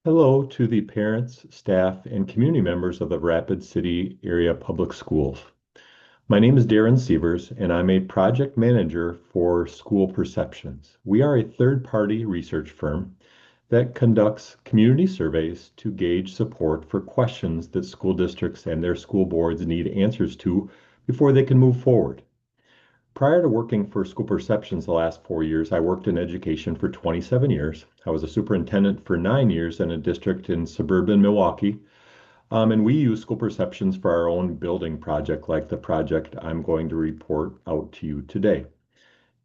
Hello to the parents, staff, and community members of the Rapid City Area Public Schools. My name is Darren Sievers, and I'm a project manager for School Perceptions. We are a third-party research firm that conducts community surveys to gauge support for questions that school districts and their school boards need answers to before they can move forward. Prior to working for School Perceptions the last 4 years, I worked in education for 27 years. I was a superintendent for 9 years in a district in suburban Milwaukee. And we use School Perceptions for our own building project, like the project I'm going to report out to you today.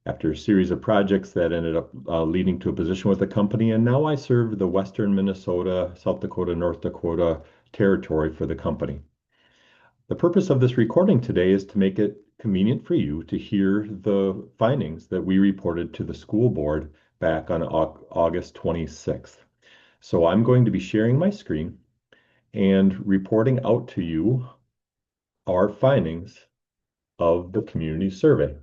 After a series of projects that ended up leading to a position with the company, and now I serve the Western Minnesota, South Dakota, North Dakota territory for the company. The purpose of this recording today is to make it convenient for you to hear the findings that we reported to the school board back on August 26th. So I'm going to be sharing my screen and reporting out to you our findings of the community survey.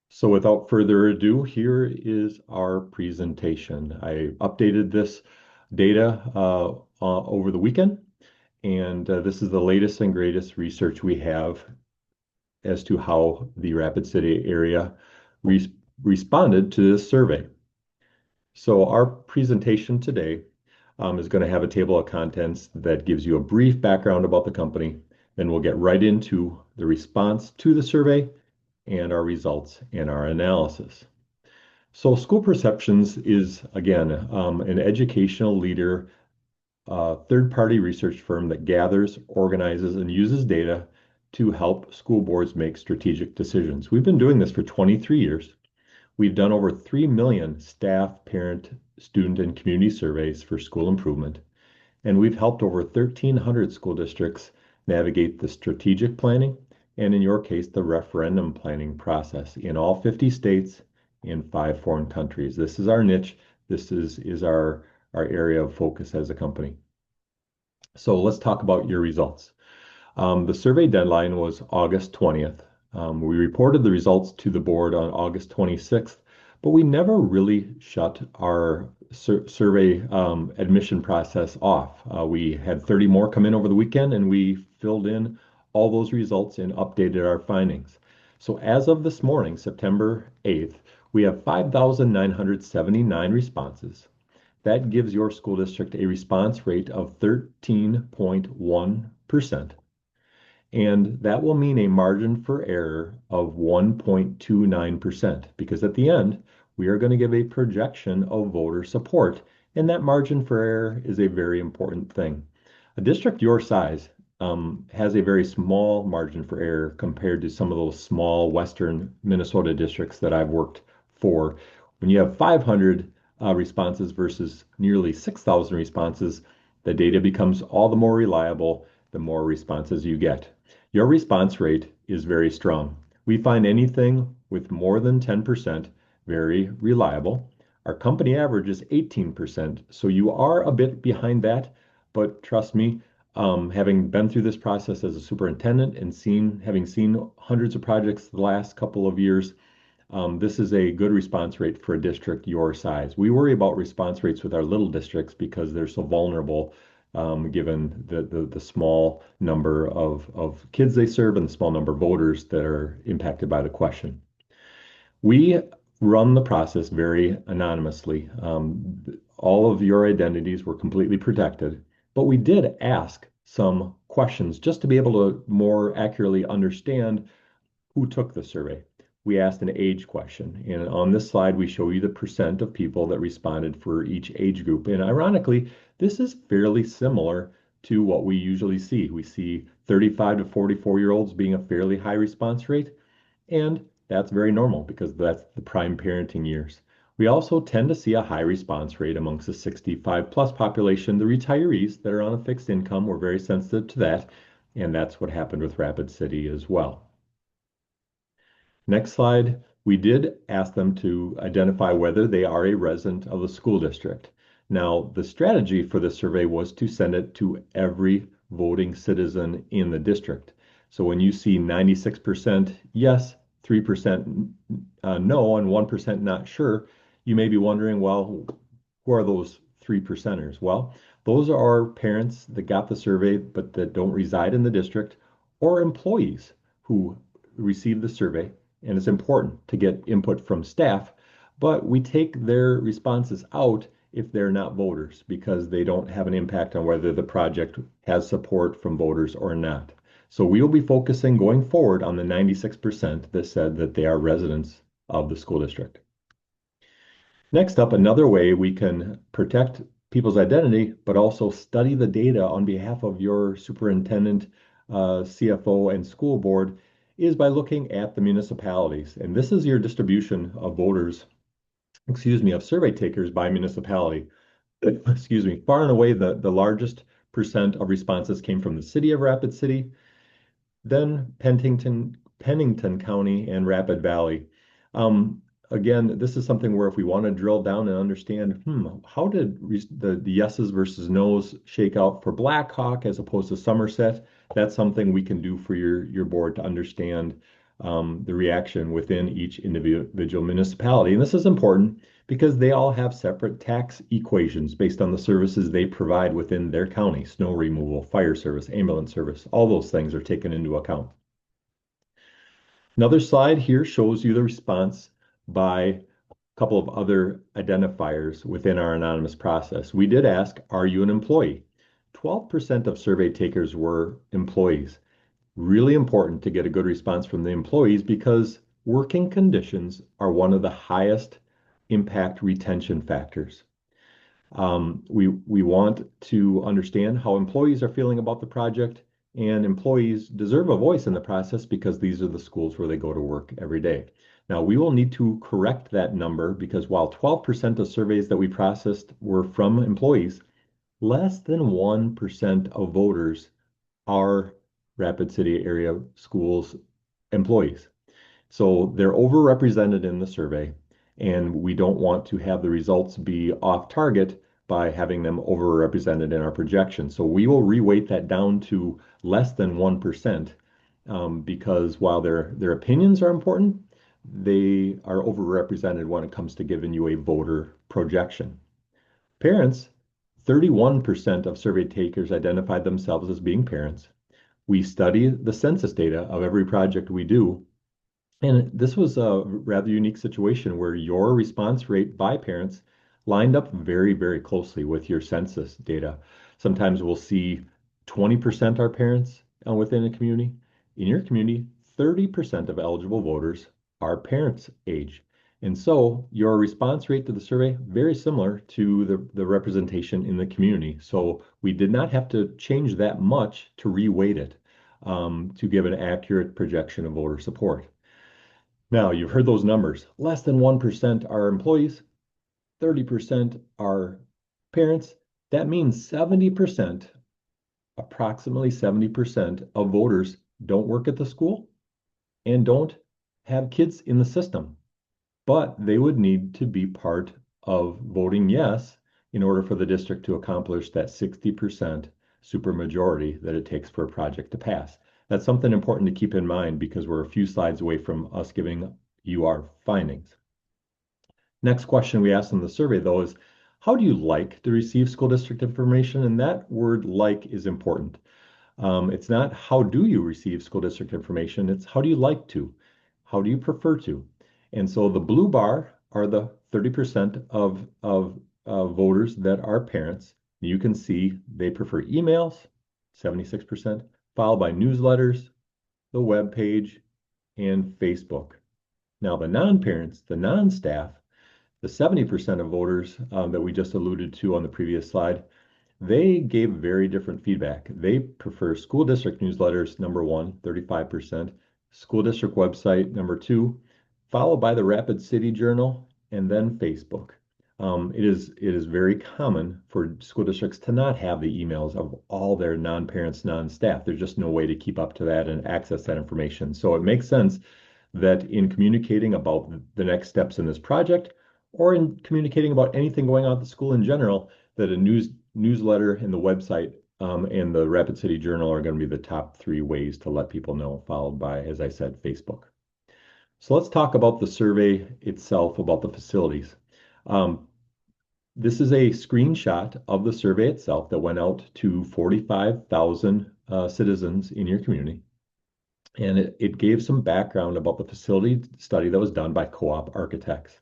So without further ado, here is our presentation. I updated this data over the weekend, and this is the latest and greatest research we have as to how the Rapid City area responded to this survey. So our presentation today is going to have a table of contents that gives you a brief background about the company. Then we'll get right into the response to the survey and our results and our analysis. So School Perceptions is, again, an educational leader, third-party research firm that gathers, organizes, and uses data to help school boards make strategic decisions. We've been doing this for 23 years. We've done over 3 million staff, parent, student, and community surveys for school improvement, and we've helped over 1,300 school districts navigate the strategic planning and, in your case, the referendum planning process in all 50 states in 5 foreign countries. This is our niche. This is our area of focus as a company. So let's talk about your results. The survey deadline was August 20th. We reported the results to the board on August 26th, but we never really shut our survey admission process off. We had 30 more come in over the weekend, and we filled in all those results and updated our findings. So as of this morning, September 8th, we have 5,979 responses. That gives your school district a response rate of 13.1%. And that will mean a margin for error of 1.29%, because at the end, we are going to give a projection of voter support, and that margin for error is a very important thing. A district your size has a very small margin for error compared to some of those small Western Minnesota districts that I've worked for. When you have 500 responses versus nearly 6,000 responses, the data becomes all the more reliable the more responses you get. Your response rate is very strong. We find anything with more than 10% very reliable. Our company average is 18%, so you are a bit behind that, but trust me, having been through this process as a superintendent and having seen hundreds of projects the last couple of years, this is a good response rate for a district your size. We worry about response rates with our little districts because they're so vulnerable, given the small number of kids they serve and the small number of voters that are impacted by the question. We run the process very anonymously. All of your identities were completely protected, but we did ask some questions just to be able to more accurately understand who took the survey. We asked an age question, and on this slide, we show you the percent of people that responded for each age group. And ironically, this is fairly similar to what we usually see. We see 35 to 44-year-olds being a fairly high response rate, and that's very normal because that's the prime parenting years. We also tend to see a high response rate amongst the 65 plus population. The retirees that are on a fixed income were very sensitive to that, and that's what happened with Rapid City as well. Next slide, we did ask them to identify whether they are a resident of the school district. Now, the strategy for this survey was to send it to every voting citizen in the district. So when you see 96% yes, 3% no, and 1% not sure, You may be wondering, well, who are those 3%ers? Well, those are parents that got the survey but that don't reside in the district, or employees who receive the survey. And it's important to get input from staff, but we take their responses out if they're not voters because they don't have an impact on whether the project has support from voters or not. So we will be focusing going forward on the 96% that said that they are residents of the school district. Next up, another way we can protect people's identity, but also study the data on behalf of your superintendent, CFO, and school board is by looking at the municipalities. And this is your distribution of voters, excuse me, of survey takers by municipality. Excuse me, far and away the largest percent of responses came from the city of Rapid City, then Pennington County, and Rapid Valley. Again, this is something where if we want to drill down and understand, how did the yeses versus nos shake out for Black Hawk as opposed to Somerset? That's something we can do for your board to understand the reaction within each individual municipality. And this is important because they all have separate tax equations based on the services they provide within their county: snow removal, fire service, ambulance service. All those things are taken into account. Another slide here shows you the response by a couple of other identifiers within our anonymous process. We did ask, are you an employee? 12% of survey takers were employees. Really important to get a good response from the employees because working conditions are one of the highest impact retention factors. We want to understand how employees are feeling about the project, and employees deserve a voice in the process because these are the schools where they go to work every day. Now, we will need to correct that number because while 12% of surveys that we processed were from employees, less than 1% of voters are Rapid City area schools employees. So they're overrepresented in the survey, and we don't want to have the results be off target by having them overrepresented in our projection. So we will reweight that down to less than 1% because while their opinions are important, they are overrepresented when it comes to giving you a voter projection. Parents, 31% of survey takers identified themselves as being parents. We study the census data of every project we do, and this was a rather unique situation where your response rate by parents lined up very, very closely with your census data. Sometimes we'll see 20% are parents within a community. In your community, 30% of eligible voters are parents' age. And so your response rate to the survey, very similar to the representation in the community. So we did not have to change that much to reweight it to give an accurate projection of voter support. Now, you've heard those numbers. Less than 1% are employees, 30% are parents. That means 70%, approximately 70% of voters don't work at the school and don't have kids in the system, but they would need to be part of voting yes in order for the district to accomplish that 60% supermajority that it takes for a project to pass. That's something important to keep in mind because we're a few slides away from us giving you our findings. Next question we asked in the survey, though, is how do you like to receive school district information? And that word like is important. It's not how do you receive school district information, it's how do you like to? How do you prefer to? And so the blue bar are the 30% of voters that are parents. You can see they prefer emails, 76%, followed by newsletters, the web page, and Facebook. Now, the non-parents, the non-staff, the 70% of voters that we just alluded to on the previous slide, they gave very different feedback. They prefer school district newsletters, number one, 35%, school district website, number two, followed by the Rapid City Journal, and then Facebook. It is very common for school districts to not have the emails of all their non-parents, non-staff. There's just no way to keep up to that and access that information. So it makes sense that in communicating about the next steps in this project, or in communicating about anything going on at the school in general, that a newsletter and the website and the Rapid City Journal are going to be the top three ways to let people know, followed by, as I said, Facebook. So let's talk about the survey itself, about the facilities. Um, this is a screenshot of the survey itself that went out to 45,000 citizens in your community. And it gave some background about the facility study that was done by Co-op Architects.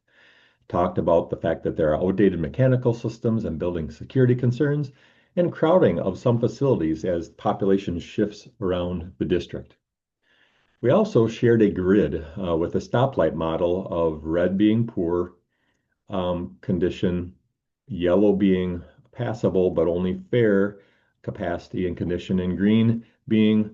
Talked about the fact that there are outdated mechanical systems and building security concerns and crowding of some facilities as population shifts around the district. We also shared a grid with a stoplight model of red being poor condition, yellow being passable but only fair capacity and condition, and green being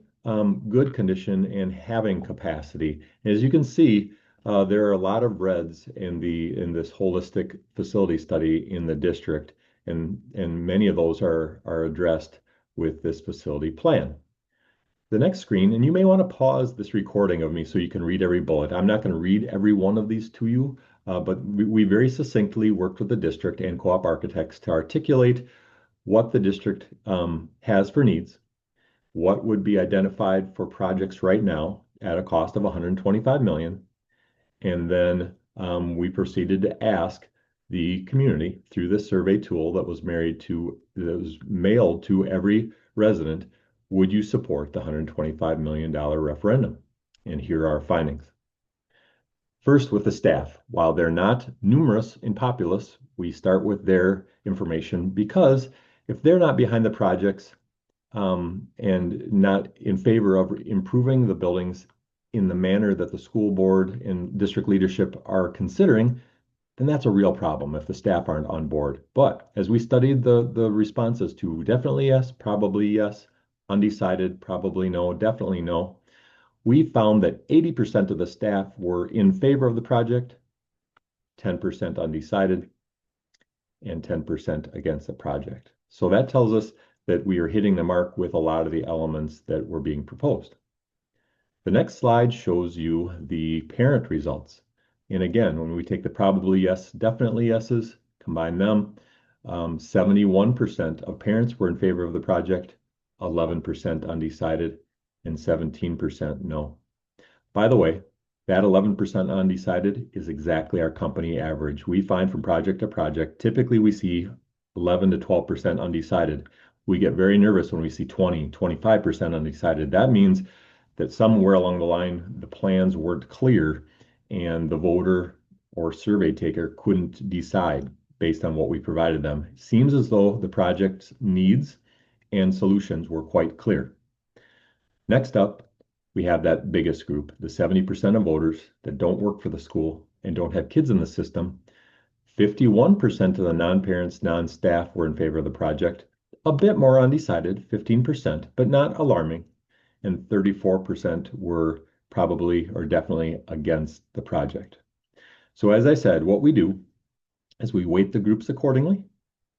good condition and having capacity. As you can see, there are a lot of reds in this holistic facility study in the district, and many of those are addressed with this facility plan. The next screen, and you may want to pause this recording of me so you can read every bullet. I'm not going to read every one of these to you, but we very succinctly worked with the district and Co-op Architects to articulate what the district has for needs, what would be identified for projects right now at a cost of 125 million, and then we proceeded to ask the community through this survey tool that was mailed to every resident, would you support the $125 million referendum? And here are our findings. First, with the staff. While they're not numerous and populous, we start with their information because if they're not behind the projects and not in favor of improving the buildings in the manner that the school board and district leadership are considering, then that's a real problem if the staff aren't on board. But as we studied the responses to definitely yes, probably yes, undecided, probably no, definitely no, we found that 80% of the staff were in favor of the project, 10% undecided, and 10% against the project. So that tells us that we are hitting the mark with a lot of the elements that were being proposed. The next slide shows you the parent results. And again, when we take the probably yes, definitely yeses, combine them, 71% of parents were in favor of the project, 11% undecided, and 17% no. By the way, that 11% undecided is exactly our company average. We find from project to project, typically we see 11 to 12% undecided. We get very nervous when we see 20, 25% undecided. That means that somewhere along the line, the plans weren't clear and the voter or survey taker couldn't decide based on what we provided them. It seems as though the project's needs and solutions were quite clear. Next up, we have that biggest group, the 70% of voters that don't work for the school and don't have kids in the system. 51% of the non-parents, non-staff were in favor of the project, a bit more undecided, 15%, but not alarming. And 34% were probably or definitely against the project. So as I said, what we do is we weight the groups accordingly.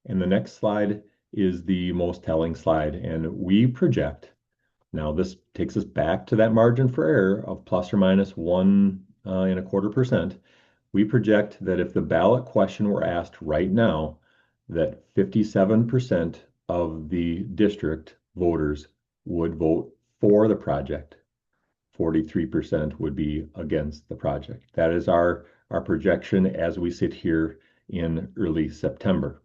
And the next slide is the most telling slide. And we project, now this takes us back to that margin for error of plus or minus 1.25%. We project that if the ballot question were asked right now, that 57% of the district voters would vote for the project. 43% would be against the project. That is our projection as we sit here in early September.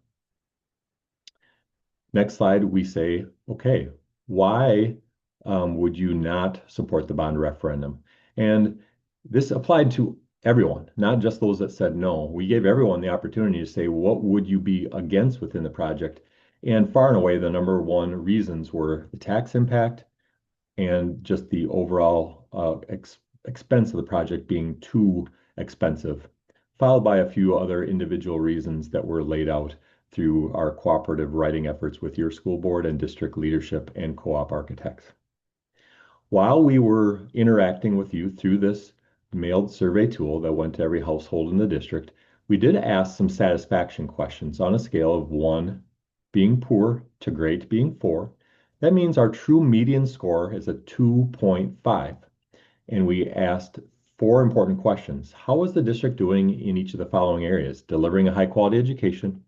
Next slide, we say, okay, why would you not support the bond referendum? And this applied to everyone, not just those that said no. We gave everyone the opportunity to say, what would you be against within the project? And far and away, the number one reasons were the tax impact and just the overall expense of the project being too expensive, followed by a few other individual reasons that were laid out through our cooperative writing efforts with your school board and district leadership and Co-op Architects. While we were interacting with you through this mailed survey tool that went to every household in the district, we did ask some satisfaction questions on a scale of 1 being poor to great being 4. That means our true median score is a 2.5. And we asked 4 important questions. How is the district doing in each of the following areas? Delivering a high quality education,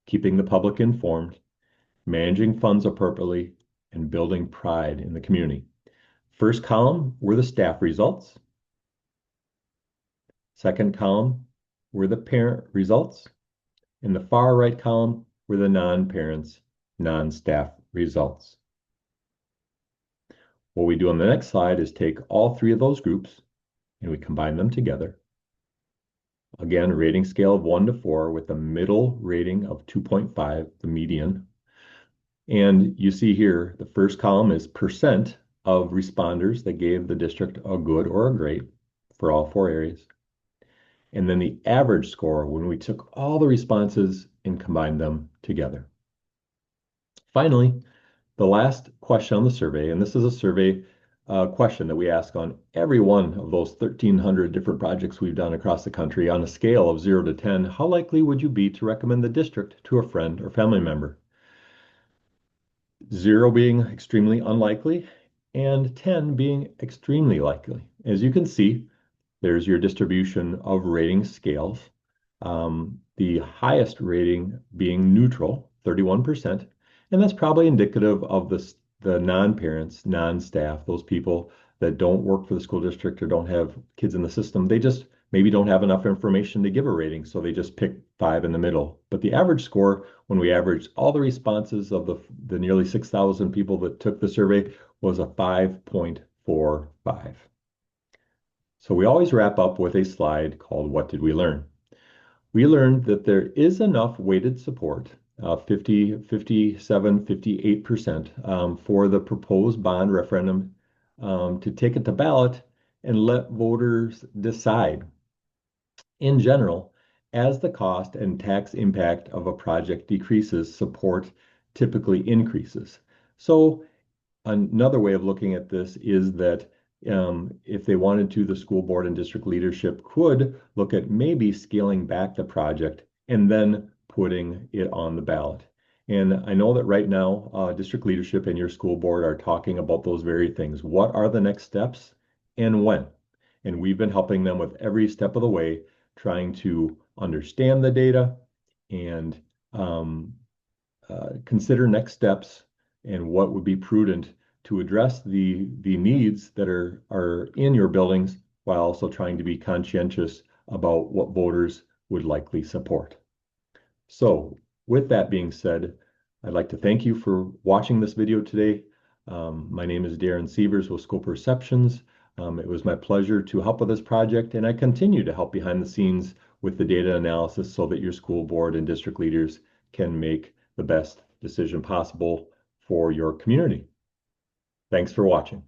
keeping the public informed, managing funds appropriately, and building pride in the community. First column were the staff results. Second column were the parent results. In the far right column were the non-parents, non-staff results. What we do on the next slide is take all three of those groups and we combine them together. Again, rating scale of 1 to 4 with a middle rating of 2.5, the median. And you see here, the first column is percent of responders that gave the district a good or a great for all four areas. And then the average score when we took all the responses and combined them together. Finally, the last question on the survey, and this is a survey question that we ask on every one of those 1,300 different projects we've done across the country on a scale of 0 to 10, how likely would you be to recommend the district to a friend or family member? 0 being extremely unlikely and 10 being extremely likely. As you can see, there's your distribution of rating scales. The highest rating being neutral, 31%, and that's probably indicative of the non-parents, non-staff, those people that don't work for the school district or don't have kids in the system. They just maybe don't have enough information to give a rating, so they just pick 5 in the middle. But the average score, when we averaged all the responses of the nearly 6,000 people that took the survey, was a 5.45. So we always wrap up with a slide called What Did We Learn? We learned that there is enough weighted support, 50, 57, 58%, for the proposed bond referendum to take it to ballot and let voters decide. In general, as the cost and tax impact of a project decreases, support typically increases. So another way of looking at this is that if they wanted to, the school board and district leadership could look at maybe scaling back the project and then putting it on the ballot. And I know that right now, district leadership and your school board are talking about those very things. What are the next steps and when? And we've been helping them with every step of the way, trying to understand the data and consider next steps and what would be prudent to address the needs that are in your buildings while also trying to be conscientious about what voters would likely support. So with that being said, I'd like to thank you for watching this video today. My name is Darren Sievers with School Perceptions. It was my pleasure to help with this project, and I continue to help behind the scenes with the data analysis so that your school board and district leaders can make the best decision possible for your community. Thanks for watching.